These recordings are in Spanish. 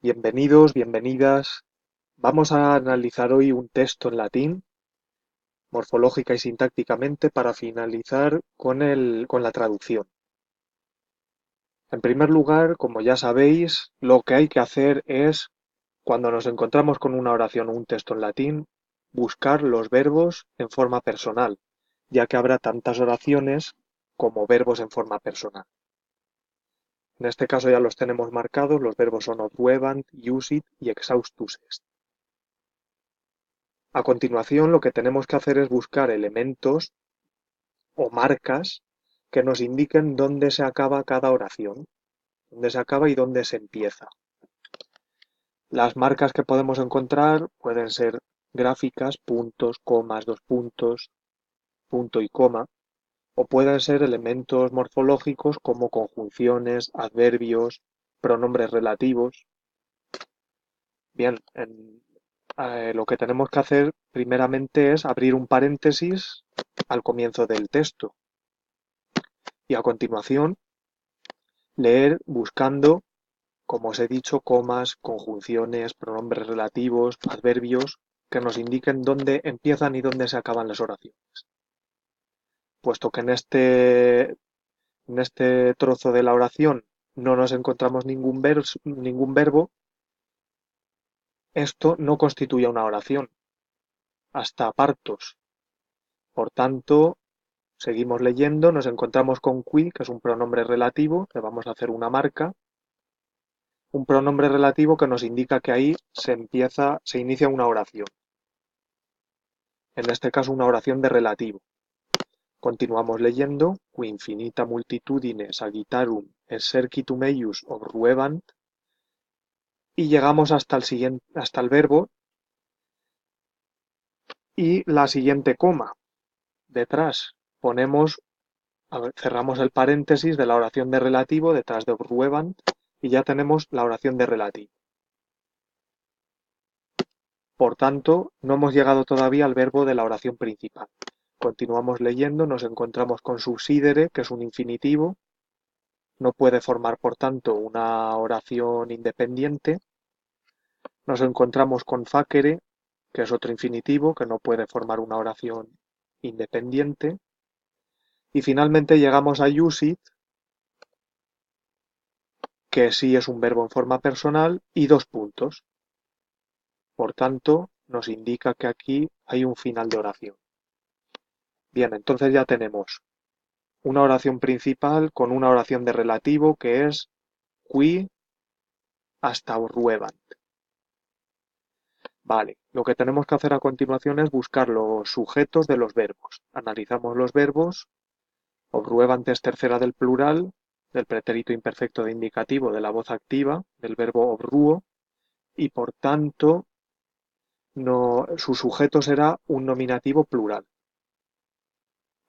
Bienvenidos, bienvenidas. Vamos a analizar hoy un texto en latín, morfológica y sintácticamente, para finalizar con la traducción. En primer lugar, como ya sabéis, lo que hay que hacer es, cuando nos encontramos con una oración o un texto en latín, buscar los verbos en forma personal, ya que habrá tantas oraciones como verbos en forma personal. En este caso ya los tenemos marcados, los verbos son obruebant, usit y exhaustus est. A continuación, lo que tenemos que hacer es buscar elementos o marcas que nos indiquen dónde se acaba cada oración, dónde se acaba y dónde se empieza. Las marcas que podemos encontrar pueden ser gráficas, puntos, comas, dos puntos, punto y coma, o pueden ser elementos morfológicos como conjunciones, adverbios, pronombres relativos. Bien, lo que tenemos que hacer primeramente es abrir un paréntesis al comienzo del texto y a continuación leer buscando, como os he dicho, comas, conjunciones, pronombres relativos, adverbios que nos indiquen dónde empiezan y dónde se acaban las oraciones. Puesto que en este trozo de la oración no nos encontramos ningún verbo, esto no constituye una oración, hasta partos. Por tanto, seguimos leyendo, nos encontramos con qui, que es un pronombre relativo, le vamos a hacer una marca, un pronombre relativo que nos indica que ahí se inicia una oración. En este caso, una oración de relativo. Continuamos leyendo, qui infinita multitudine sagittarum exercitum eius obruebant, y llegamos hasta el verbo y la siguiente coma. Detrás cerramos el paréntesis de la oración de relativo detrás de obruebant y ya tenemos la oración de relativo. Por tanto, no hemos llegado todavía al verbo de la oración principal. Continuamos leyendo, nos encontramos con subsidere, que es un infinitivo, no puede formar, por tanto, una oración independiente. Nos encontramos con facere, que es otro infinitivo, que no puede formar una oración independiente. Y finalmente llegamos a usit, que sí es un verbo en forma personal, y dos puntos. Por tanto, nos indica que aquí hay un final de oración. Bien, entonces ya tenemos una oración principal con una oración de relativo que es qui hasta obruebant. Vale, lo que tenemos que hacer a continuación es buscar los sujetos de los verbos. Analizamos los verbos, obruebant es tercera del plural, del pretérito imperfecto de indicativo de la voz activa, del verbo obruo, y por tanto su sujeto será un nominativo plural.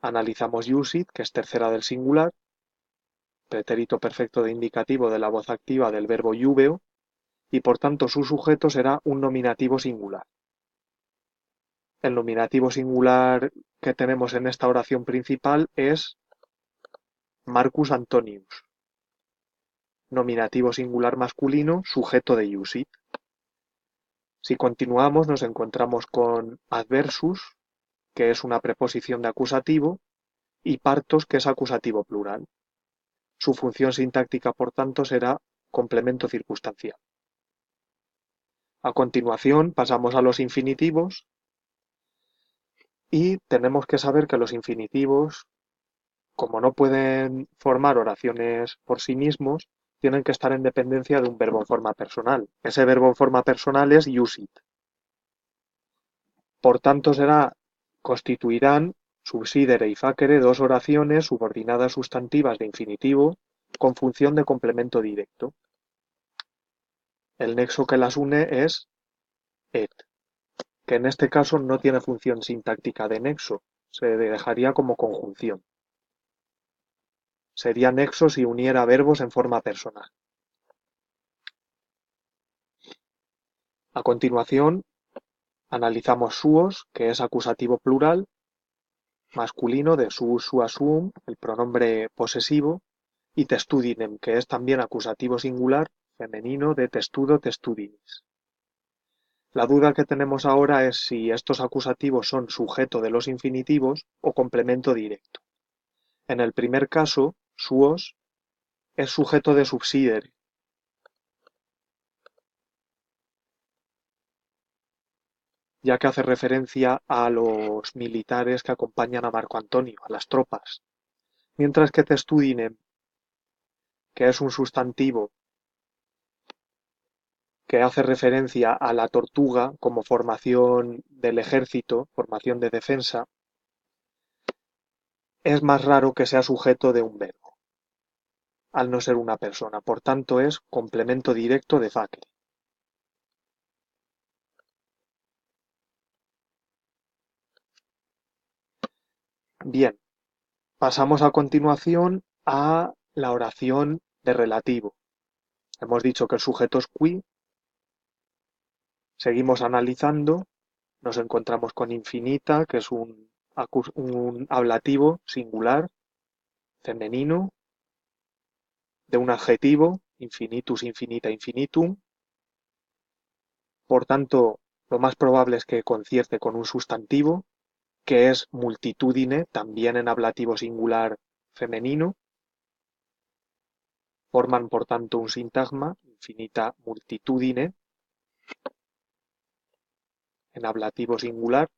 Analizamos usit, que es tercera del singular, pretérito perfecto de indicativo de la voz activa del verbo juveo, y por tanto su sujeto será un nominativo singular. El nominativo singular que tenemos en esta oración principal es Marcus Antonius, nominativo singular masculino, sujeto de usit. Si continuamos nos encontramos con adversus, que es una preposición de acusativo, y partos, que es acusativo plural. Su función sintáctica, por tanto, será complemento circunstancial. A continuación pasamos a los infinitivos y tenemos que saber que los infinitivos, como no pueden formar oraciones por sí mismos, tienen que estar en dependencia de un verbo en forma personal. Ese verbo en forma personal es usit. Por tanto, constituirán subsidere y facere dos oraciones subordinadas sustantivas de infinitivo con función de complemento directo. El nexo que las une es et, que en este caso no tiene función sintáctica de nexo, se dejaría como conjunción. Sería nexo si uniera verbos en forma personal. A continuación, analizamos suos, que es acusativo plural, masculino de suus, sua, suum, el pronombre posesivo, y testudinem, que es también acusativo singular, femenino de testudo, testudinis. La duda que tenemos ahora es si estos acusativos son sujeto de los infinitivos o complemento directo. En el primer caso, suos es sujeto de subsidere, ya que hace referencia a los militares que acompañan a Marco Antonio, a las tropas, mientras que testudinem, que es un sustantivo que hace referencia a la tortuga como formación del ejército, formación de defensa, es más raro que sea sujeto de un verbo, al no ser una persona. Por tanto, es complemento directo de facere. Bien, pasamos a continuación a la oración de relativo. Hemos dicho que el sujeto es qui, seguimos analizando, nos encontramos con infinita, que es un ablativo singular, femenino, de un adjetivo, infinitus, infinita, infinitum. Por tanto, lo más probable es que concierte con un sustantivo, que es multitudine, también en ablativo singular femenino. Forman, por tanto, un sintagma, infinita multitudine, en ablativo singular.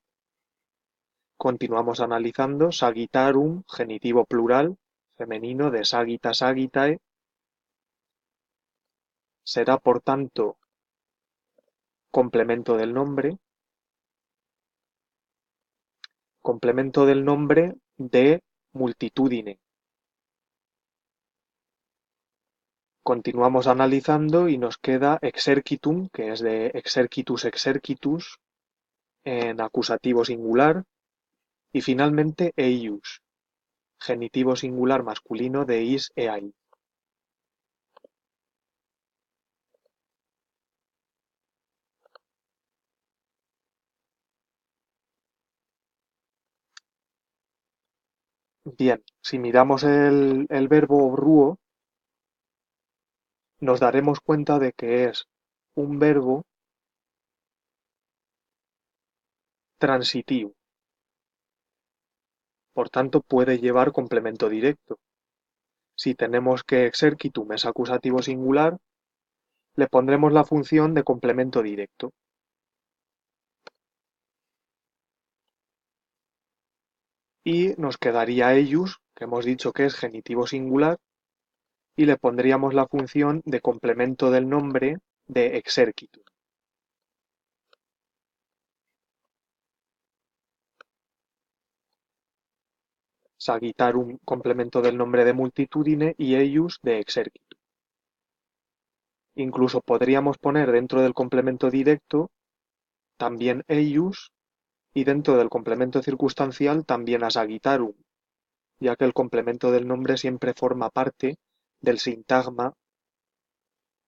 Continuamos analizando sagittarum, genitivo plural, femenino de sagitta, sagittae. Será, por tanto, complemento del nombre de multitudine. Continuamos analizando y nos queda exercitum, que es de exercitus exercitus, en acusativo singular, y finalmente eius, genitivo singular masculino de is e ai. Bien, si miramos el verbo ruo, nos daremos cuenta de que es un verbo transitivo. Por tanto, puede llevar complemento directo. Si tenemos que exercitum es acusativo singular, le pondremos la función de complemento directo. Y nos quedaría eius, que hemos dicho que es genitivo singular, y le pondríamos la función de complemento del nombre de exercitum. Sagittarum, complemento del nombre de multitudine, y eius de exercitum. Incluso podríamos poner dentro del complemento directo también eius y dentro del complemento circunstancial también a sagittarum, ya que el complemento del nombre siempre forma parte del sintagma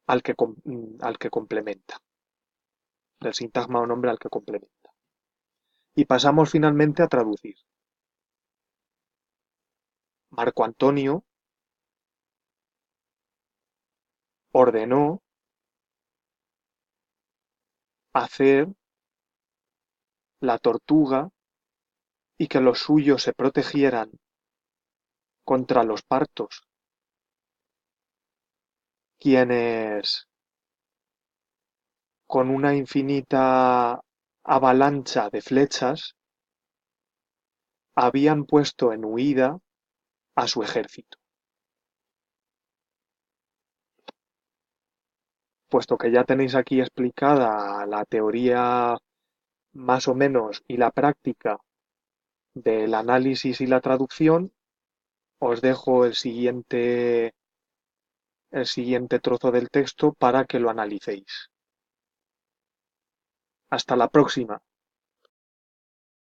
al que complementa, del sintagma o nombre al que complementa. Y pasamos finalmente a traducir. Marco Antonio ordenó hacer la tortuga y que los suyos se protegieran contra los partos, quienes con una infinita avalancha de flechas habían puesto en huida a su ejército. Puesto que ya tenéis aquí explicada la teoría más o menos y la práctica del análisis y la traducción, os dejo el siguiente trozo del texto para que lo analicéis. Hasta la próxima.